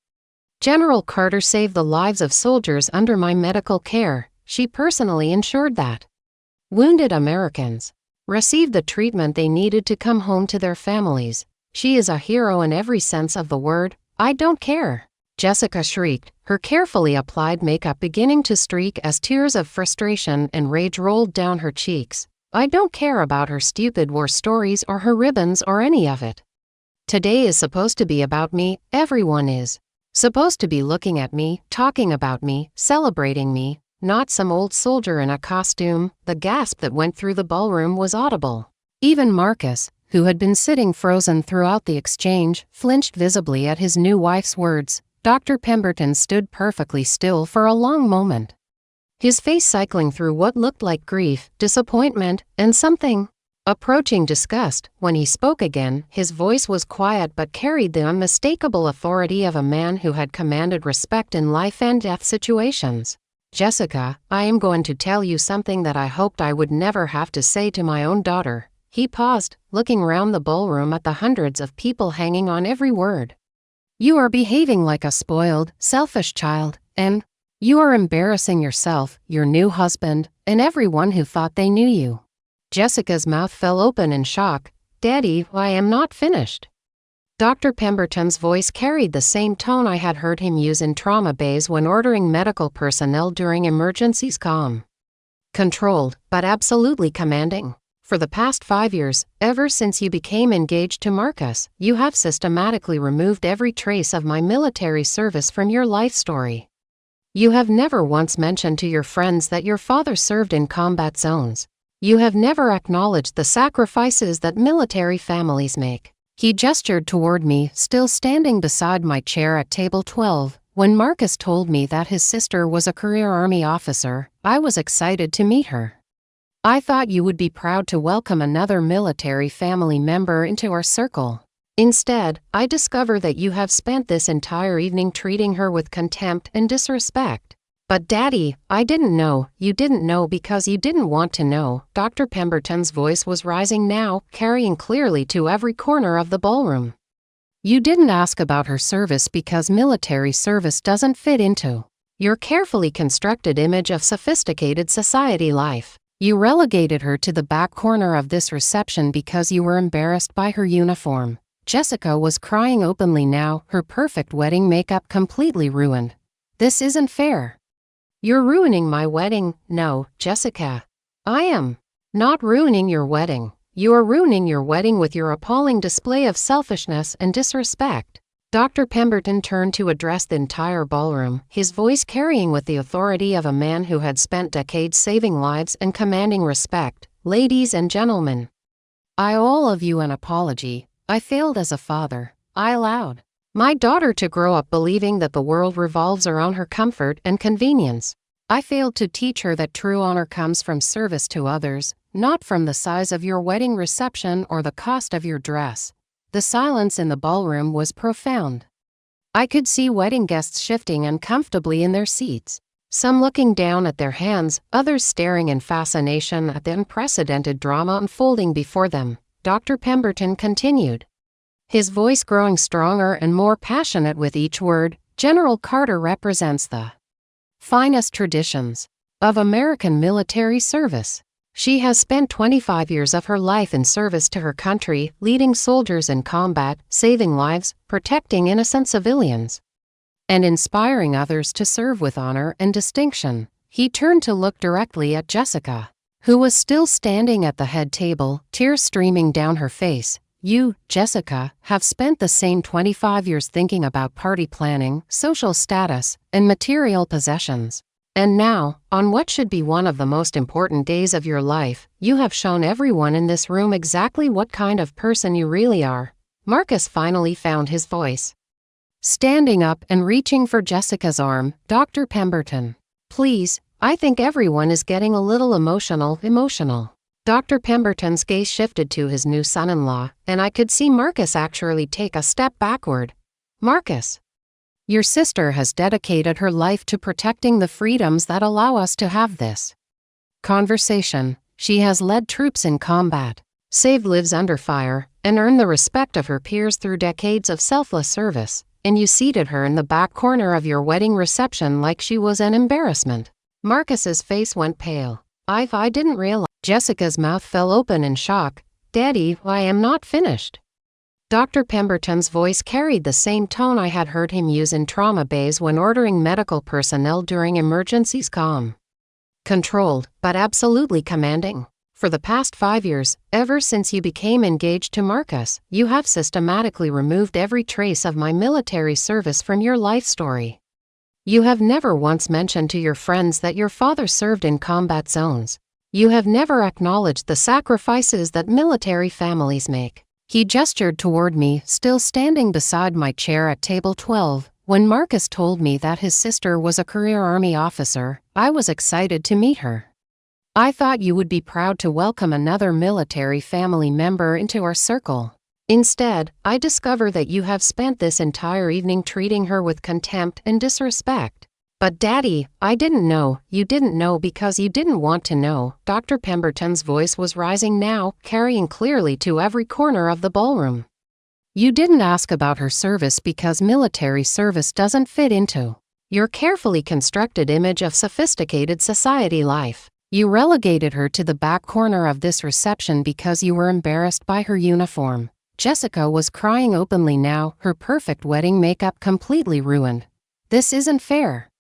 General Carter saved the lives of soldiers under my medical care. She personally ensured that wounded Americans received the treatment they needed to come home to their families. She is a hero in every sense of the word. I don't care." Jessica shrieked, her carefully applied makeup beginning to streak as tears of frustration and rage rolled down her cheeks. "I don't care about her stupid war stories or her ribbons or any of it. Today is supposed to be about me. Everyone is supposed to be looking at me, talking about me, celebrating me, not some old soldier in a costume." The gasp that went through the ballroom was audible. Even Marcus, who had been sitting frozen throughout the exchange, flinched visibly at his new wife's words. Dr. Pemberton stood perfectly still for a long moment, his face cycling through what looked like grief, disappointment, and something approaching disgust. When he spoke again, his voice was quiet but carried the unmistakable authority of a man who had commanded respect in life and death situations. "Jessica, I am going to tell you something that I hoped I would never have to say to my own daughter." He paused, looking round the ballroom at the hundreds of people hanging on every word. "You are behaving like a spoiled, selfish child, and you are embarrassing yourself, your new husband, and everyone who thought they knew you." Jessica's mouth fell open in shock. "Daddy, I am not finished." Dr. Pemberton's voice carried the same tone I had heard him use in trauma bays when ordering medical personnel during emergencies: calm, controlled, but absolutely commanding. "For the past 5 years, ever since you became engaged to Marcus, you have systematically removed every trace of my military service from your life story. You have never once mentioned to your friends that your father served in combat zones. You have never acknowledged the sacrifices that military families make." He gestured toward me, still standing beside my chair at table 12. "When Marcus told me that his sister was a career Army officer, I was excited to meet her. I thought you would be proud to welcome another military family member into our circle. Instead, I discover that you have spent this entire evening treating her with contempt and disrespect." "But Daddy, I didn't know. You didn't know because you didn't want to know." Dr. Pemberton's voice was rising now, carrying clearly to every corner of the ballroom. "You didn't ask about her service because military service doesn't fit into your carefully constructed image of sophisticated society life. You relegated her to the back corner of this reception because you were embarrassed by her uniform." Jessica was crying openly now, her perfect wedding makeup completely ruined. "This isn't fair. You're ruining my wedding." "No, Jessica. I am not ruining your wedding. You are ruining your wedding with your appalling display of selfishness and disrespect." Dr. Pemberton turned to address the entire ballroom, his voice carrying with the authority of a man who had spent decades saving lives and commanding respect. "Ladies and gentlemen, I owe all of you an apology. I failed as a father. I allowed my daughter to grow up believing that the world revolves around her comfort and convenience. I failed to teach her that true honor comes from service to others, not from the size of your wedding reception or the cost of your dress." The silence in the ballroom was profound. I could see wedding guests shifting uncomfortably in their seats, some looking down at their hands, others staring in fascination at the unprecedented drama unfolding before them. Dr. Pemberton continued, his voice growing stronger and more passionate with each word. "General Carter represents the finest traditions of American military service. She has spent 25 years of her life in service to her country, leading soldiers in combat, saving lives, protecting innocent civilians, and inspiring others to serve with honor and distinction." He turned to look directly at Jessica, who was still standing at the head table, tears streaming down her face. "You, Jessica, have spent the same 25 years thinking about party planning, social status, and material possessions. And now, on what should be one of the most important days of your life, you have shown everyone in this room exactly what kind of person you really are." Marcus finally found his voice. Standing up and reaching for Jessica's arm, "Dr. Pemberton, please, I think everyone is getting a little emotional." Dr. Pemberton's gaze shifted to his new son-in-law, and I could see Marcus actually take a step backward. "Marcus, your sister has dedicated her life to protecting the freedoms that allow us to have this conversation. She has led troops in combat, saved lives under fire, and earned the respect of her peers through decades of selfless service, and you seated her in the back corner of your wedding reception like she was an embarrassment." Marcus's face went pale. I didn't realize." Jessica's mouth fell open in shock. "Daddy, I am not finished." Dr. Pemberton's voice carried the same tone I had heard him use in trauma bays when ordering medical personnel during emergencies: calm, controlled, but absolutely commanding. "For the past 5 years, ever since you became engaged to Marcus, you have systematically removed every trace of my military service from your life story. You have never once mentioned to your friends that your father served in combat zones. You have never acknowledged the sacrifices that military families make." He gestured toward me, still standing beside my chair at table 12. When Marcus told me that his sister was a career Army officer, I was excited to meet her. I thought you would be proud to welcome another military family member into our circle. Instead, I discover that you have spent this entire evening treating her with contempt and disrespect. But Daddy, I didn't know. You didn't know because you didn't want to know. Dr. Pemberton's voice was rising now, carrying clearly to every corner of the ballroom. You didn't ask about her service because military service doesn't fit into your carefully constructed image of sophisticated society life. You relegated her to the back corner of this reception because you were embarrassed by her uniform. Jessica was crying openly now, her perfect wedding makeup completely ruined. This isn't fair.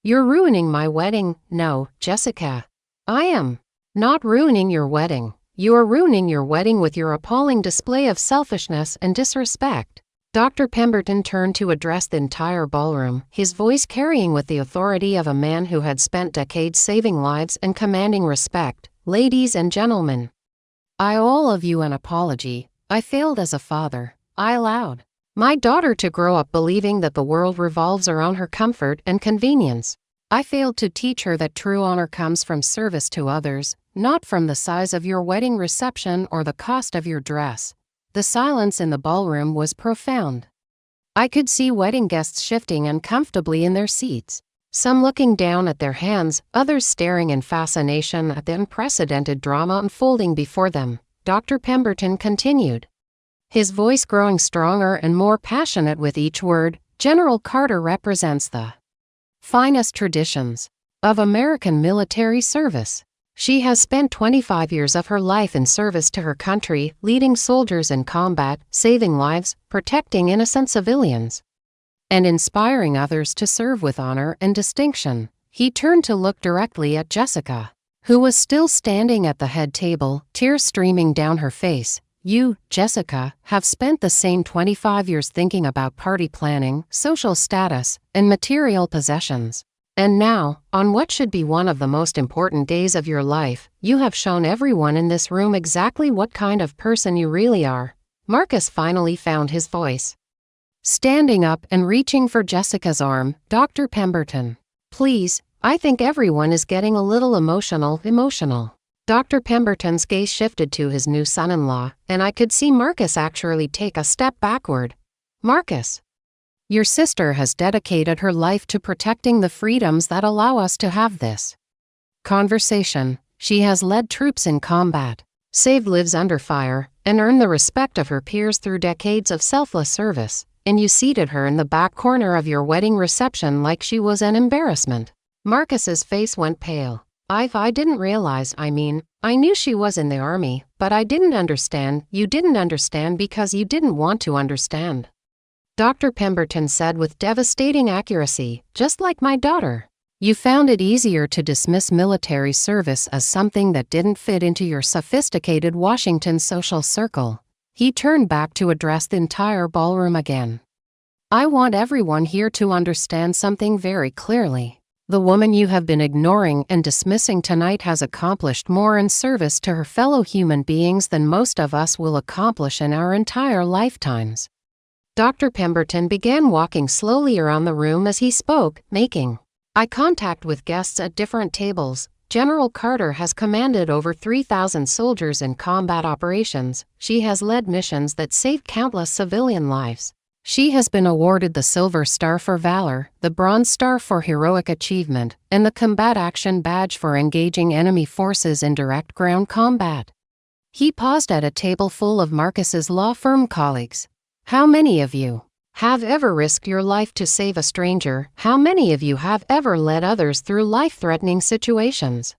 You're ruining my wedding. No, Jessica. I am not ruining your wedding. You are ruining your wedding with your appalling display of selfishness and disrespect. Dr. Pemberton turned to address the entire ballroom, his voice carrying with the authority of a man who had spent decades saving lives and commanding respect. Ladies and gentlemen, I owe all of you an apology. I failed as a father. I allowed my daughter to grow up believing that the world revolves around her comfort and convenience. I failed to teach her that true honor comes from service to others, not from the size of your wedding reception or the cost of your dress. The silence in the ballroom was profound. I could see wedding guests shifting uncomfortably in their seats, some looking down at their hands, others staring in fascination at the unprecedented drama unfolding before them. Dr. Pemberton continued, his voice growing stronger and more passionate with each word. General Carter represents the finest traditions of American military service. She has spent 25 years of her life in service to her country, leading soldiers in combat, saving lives, protecting innocent civilians, and inspiring others to serve with honor and distinction. He turned to look directly at Jessica, who was still standing at the head table, tears streaming down her face. You, Jessica, have spent the same 25 years thinking about party planning, social status, and material possessions. And now, on what should be one of the most important days of your life, you have shown everyone in this room exactly what kind of person you really are. Marcus finally found his voice. Standing up and reaching for Jessica's arm, Dr. Pemberton. Please, I think everyone is getting a little emotional. Dr. Pemberton's gaze shifted to his new son-in-law, and I could see Marcus actually take a step backward. Marcus, your sister has dedicated her life to protecting the freedoms that allow us to have this conversation. She has led troops in combat, saved lives under fire, and earned the respect of her peers through decades of selfless service, and you seated her in the back corner of your wedding reception like she was an embarrassment. Marcus's face went pale. I didn't realize, I knew she was in the Army, but I didn't understand. You didn't understand because you didn't want to understand. Dr. Pemberton said with devastating accuracy, just like my daughter. You found it easier to dismiss military service as something that didn't fit into your sophisticated Washington social circle. He turned back to address the entire ballroom again. I want everyone here to understand something very clearly. The woman you have been ignoring and dismissing tonight has accomplished more in service to her fellow human beings than most of us will accomplish in our entire lifetimes. Dr. Pemberton began walking slowly around the room as he spoke, making eye contact with guests at different tables. General Carter has commanded over 3,000 soldiers in combat operations. She has led missions that saved countless civilian lives. She has been awarded the Silver Star for Valor, the Bronze Star for Heroic Achievement, and the Combat Action Badge for engaging enemy forces in direct ground combat. He paused at a table full of Marcus's law firm colleagues. How many of you have ever risked your life to save a stranger? How many of you have ever led others through life-threatening situations?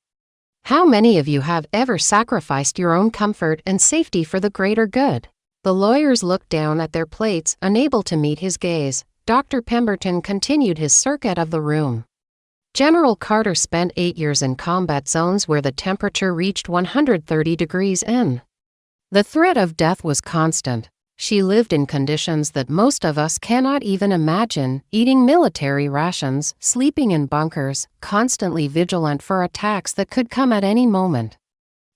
How many of you have ever sacrificed your own comfort and safety for the greater good? The lawyers looked down at their plates, unable to meet his gaze. Dr. Pemberton continued his circuit of the room. General Carter spent 8 years in combat zones where the temperature reached 130 degrees N. The threat of death was constant. She lived in conditions that most of us cannot even imagine, eating military rations, sleeping in bunkers, constantly vigilant for attacks that could come at any moment.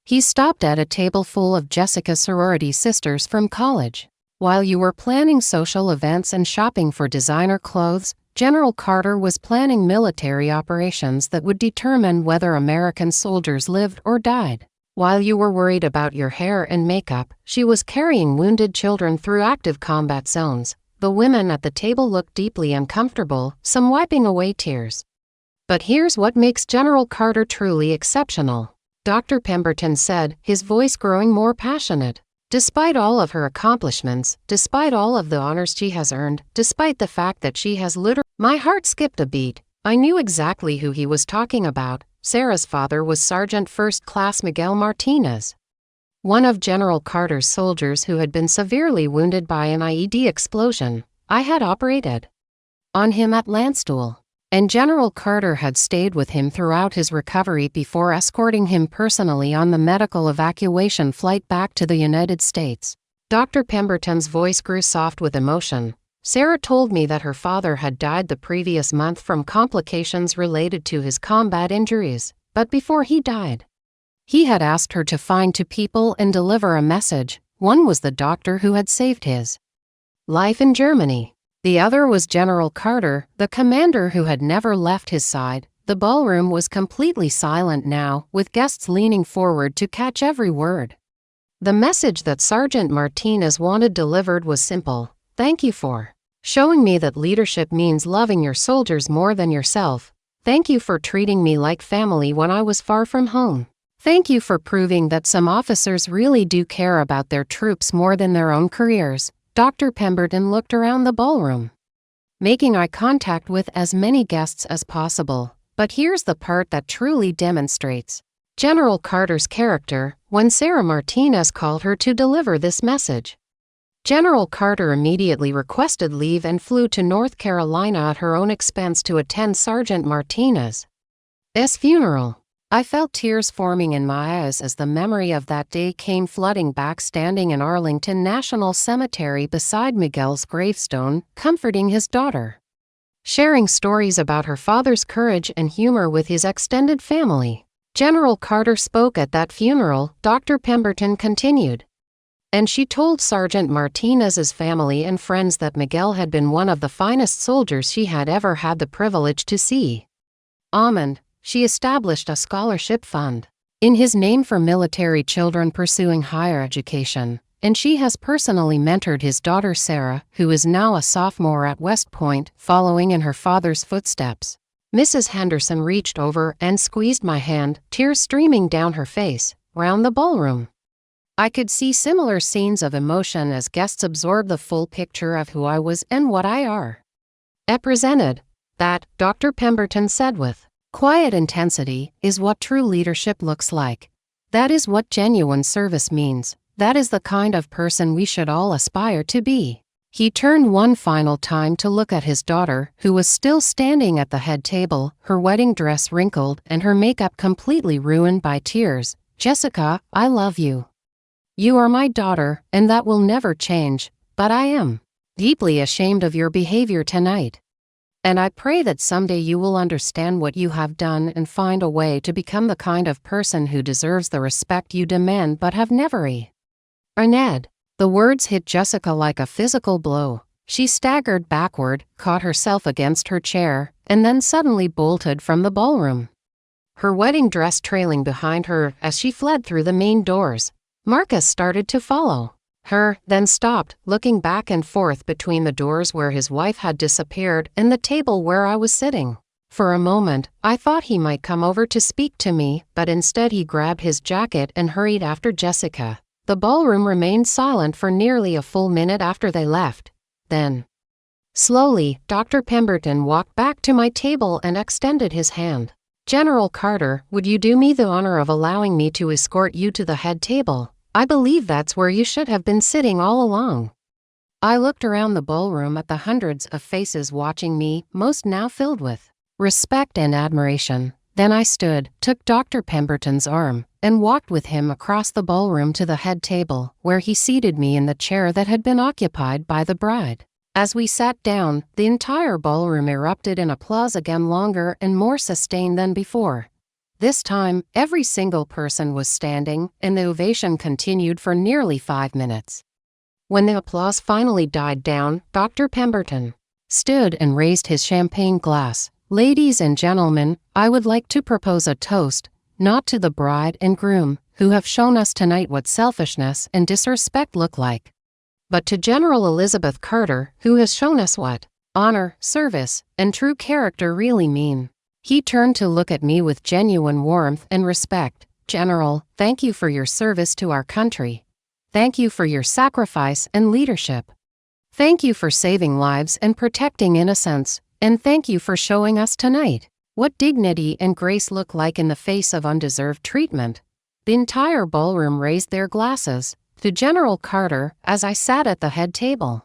He stopped at a table full of Jessica's sorority sisters from college. While you were planning social events and shopping for designer clothes, General Carter was planning military operations that would determine whether American soldiers lived or died. While you were worried about your hair and makeup, she was carrying wounded children through active combat zones. The women at the table looked deeply uncomfortable, some wiping away tears. But here's what makes General Carter truly exceptional, Dr. Pemberton said, his voice growing more passionate. Despite all of her accomplishments, despite all of the honors she has earned, despite the fact that she has literally— My heart skipped a beat. I knew exactly who he was talking about. Sarah's father was Sergeant First Class Miguel Martinez, one of General Carter's soldiers who had been severely wounded by an IED explosion. I had operated on him at Landstuhl, and General Carter had stayed with him throughout his recovery before escorting him personally on the medical evacuation flight back to the United States. Dr. Pemberton's voice grew soft with emotion. Sarah told me that her father had died the previous month from complications related to his combat injuries, but before he died, he had asked her to find two people and deliver a message. One was the doctor who had saved his life in Germany. The other was General Carter, the commander who had never left his side. The ballroom was completely silent now, with guests leaning forward to catch every word. The message that Sergeant Martinez wanted delivered was simple. Thank you for showing me that leadership means loving your soldiers more than yourself. Thank you for treating me like family when I was far from home. Thank you for proving that some officers really do care about their troops more than their own careers. Dr. Pemberton looked around the ballroom, making eye contact with as many guests as possible. But here's the part that truly demonstrates General Carter's character. When Sarah Martinez called her to deliver this message, General Carter immediately requested leave and flew to North Carolina at her own expense to attend Sergeant Martinez's funeral. I felt tears forming in my eyes as the memory of that day came flooding back, standing in Arlington National Cemetery beside Miguel's gravestone, comforting his daughter, sharing stories about her father's courage and humor with his extended family. General Carter spoke at that funeral, Dr. Pemberton continued, and she told Sergeant Martinez's family and friends that Miguel had been one of the finest soldiers she had ever had the privilege to see. She established a scholarship fund in his name for military children pursuing higher education, and she has personally mentored his daughter Sarah, who is now a sophomore at West Point, following in her father's footsteps. Mrs. Henderson reached over and squeezed my hand, tears streaming down her face. Round the ballroom, I could see similar scenes of emotion as guests absorbed the full picture of who I was and what I represented. That, Dr. Pemberton said with quiet intensity, is what true leadership looks like. That is what genuine service means. That is the kind of person we should all aspire to be. He turned one final time to look at his daughter, who was still standing at the head table, her wedding dress wrinkled and her makeup completely ruined by tears. Jessica, I love you. You are my daughter, and that will never change, but I am deeply ashamed of your behavior tonight. And I pray that someday you will understand what you have done and find a way to become the kind of person who deserves the respect you demand but have never earned. The words hit Jessica like a physical blow. She staggered backward, caught herself against her chair, and then suddenly bolted from the ballroom, her wedding dress trailing behind her as she fled through the main doors. Marcus started to follow her, then stopped, looking back and forth between the doors where his wife had disappeared and the table where I was sitting. For a moment, I thought he might come over to speak to me, but instead he grabbed his jacket and hurried after Jessica. The ballroom remained silent for nearly a full minute after they left. Then, slowly, Dr. Pemberton walked back to my table and extended his hand. General Carter, would you do me the honor of allowing me to escort you to the head table? I believe that's where you should have been sitting all along. I looked around the ballroom at the hundreds of faces watching me, most now filled with respect and admiration. Then I stood, took Dr. Pemberton's arm, and walked with him across the ballroom to the head table, where he seated me in the chair that had been occupied by the bride. As we sat down, the entire ballroom erupted in applause, again longer and more sustained than before. This time, every single person was standing, and the ovation continued for nearly 5 minutes. When the applause finally died down, Dr. Pemberton stood and raised his champagne glass. "Ladies and gentlemen, I would like to propose a toast, not to the bride and groom, who have shown us tonight what selfishness and disrespect look like, but to General Elizabeth Carter, who has shown us what honor, service, and true character really mean." He turned to look at me with genuine warmth and respect. "General, thank you for your service to our country. Thank you for your sacrifice and leadership. Thank you for saving lives and protecting innocents. And thank you for showing us tonight what dignity and grace look like in the face of undeserved treatment." The entire ballroom raised their glasses to General Carter as I sat at the head table,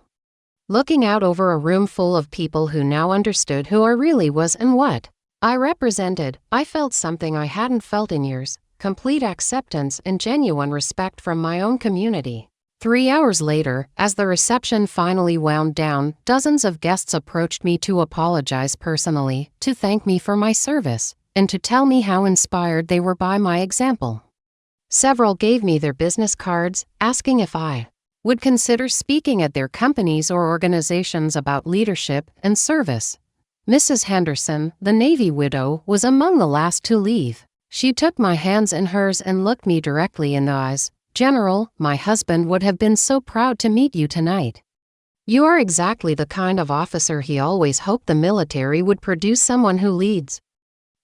looking out over a room full of people who now understood who I really was and what I represented. I felt something I hadn't felt in years: complete acceptance and genuine respect from my own community. 3 hours later, as the reception finally wound down, dozens of guests approached me to apologize personally, to thank me for my service, and to tell me how inspired they were by my example. Several gave me their business cards, asking if I would consider speaking at their companies or organizations about leadership and service. Mrs. Henderson, the Navy widow, was among the last to leave. She took my hands in hers and looked me directly in the eyes. "General, my husband would have been so proud to meet you tonight. You are exactly the kind of officer he always hoped the military would produce, someone who leads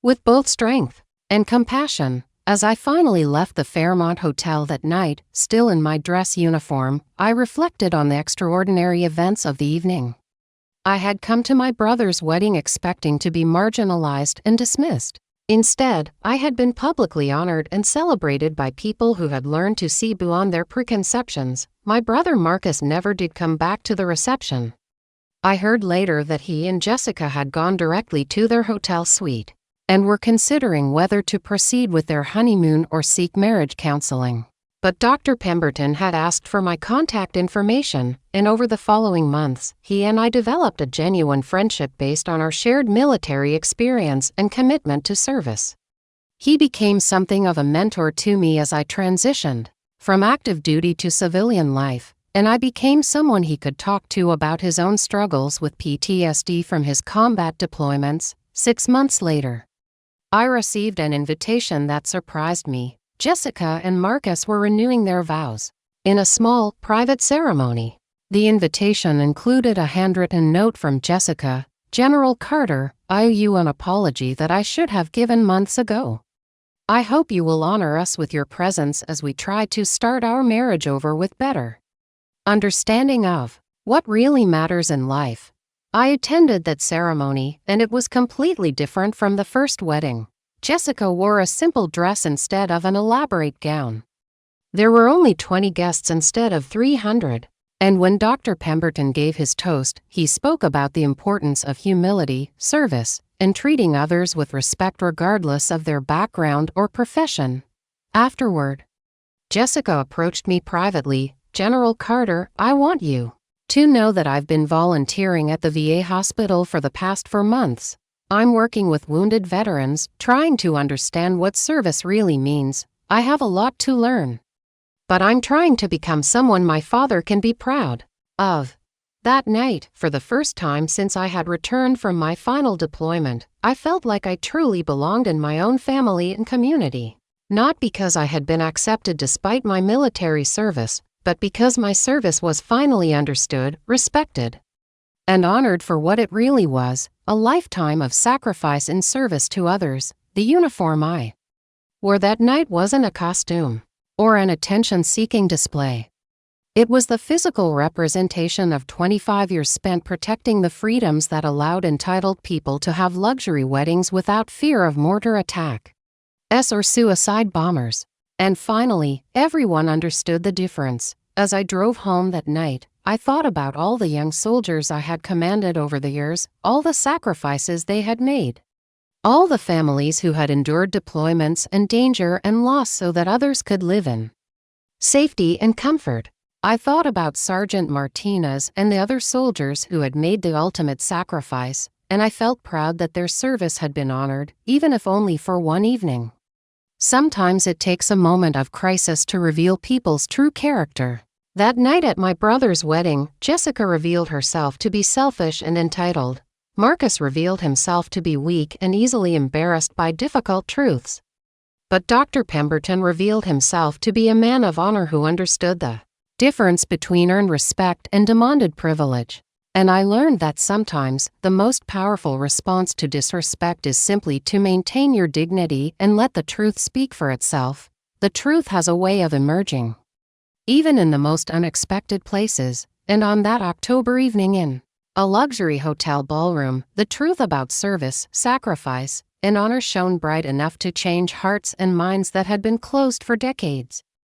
with both strength and compassion." As I finally left the Fairmont Hotel that night, still in my dress uniform, I reflected on the extraordinary events of the evening. I had come to my brother's wedding expecting to be marginalized and dismissed. Instead, I had been publicly honored and celebrated by people who had learned to see beyond their preconceptions. My brother Marcus never did come back to the reception. I heard later that he and Jessica had gone directly to their hotel suite and were considering whether to proceed with their honeymoon or seek marriage counseling. But Dr. Pemberton had asked for my contact information, and over the following months, he and I developed a genuine friendship based on our shared military experience and commitment to service. He became something of a mentor to me as I transitioned from active duty to civilian life, and I became someone he could talk to about his own struggles with PTSD from his combat deployments. 6 months later, I received an invitation that surprised me. Jessica and Marcus were renewing their vows in a small, private ceremony. The invitation included a handwritten note from Jessica. "General Carter, I owe you an apology that I should have given months ago. I hope you will honor us with your presence as we try to start our marriage over with better understanding of what really matters in life." I attended that ceremony, and it was completely different from the first wedding. Jessica wore a simple dress instead of an elaborate gown. There were only 20 guests instead of 300, and when Dr. Pemberton gave his toast, he spoke about the importance of humility, service, and treating others with respect regardless of their background or profession. Afterward, Jessica approached me privately. "General Carter, I want you to know that I've been volunteering at the VA hospital for the past 4 months. I'm working with wounded veterans, trying to understand what service really means. I have a lot to learn, but I'm trying to become someone my father can be proud of." That night, for the first time since I had returned from my final deployment, I felt like I truly belonged in my own family and community. Not because I had been accepted despite my military service, but because my service was finally understood, respected, and honored for what it really was: a lifetime of sacrifice in service to others. The uniform I wore that night wasn't a costume or an attention-seeking display. It was the physical representation of 25 years spent protecting the freedoms that allowed entitled people to have luxury weddings without fear of mortar attacks or suicide bombers. And finally, everyone understood the difference. As I drove home that night, I thought about all the young soldiers I had commanded over the years, all the sacrifices they had made, all the families who had endured deployments and danger and loss so that others could live in safety and comfort. I thought about Sergeant Martinez and the other soldiers who had made the ultimate sacrifice, and I felt proud that their service had been honored, even if only for one evening. Sometimes it takes a moment of crisis to reveal people's true character. That night at my brother's wedding, Jessica revealed herself to be selfish and entitled. Marcus revealed himself to be weak and easily embarrassed by difficult truths. But Dr. Pemberton revealed himself to be a man of honor who understood the difference between earned respect and demanded privilege. And I learned that sometimes the most powerful response to disrespect is simply to maintain your dignity and let the truth speak for itself. The truth has a way of emerging, even in the most unexpected places. And on that October evening in a luxury hotel ballroom, the truth about service, sacrifice, and honor shone bright enough to change hearts and minds that had been closed for decades.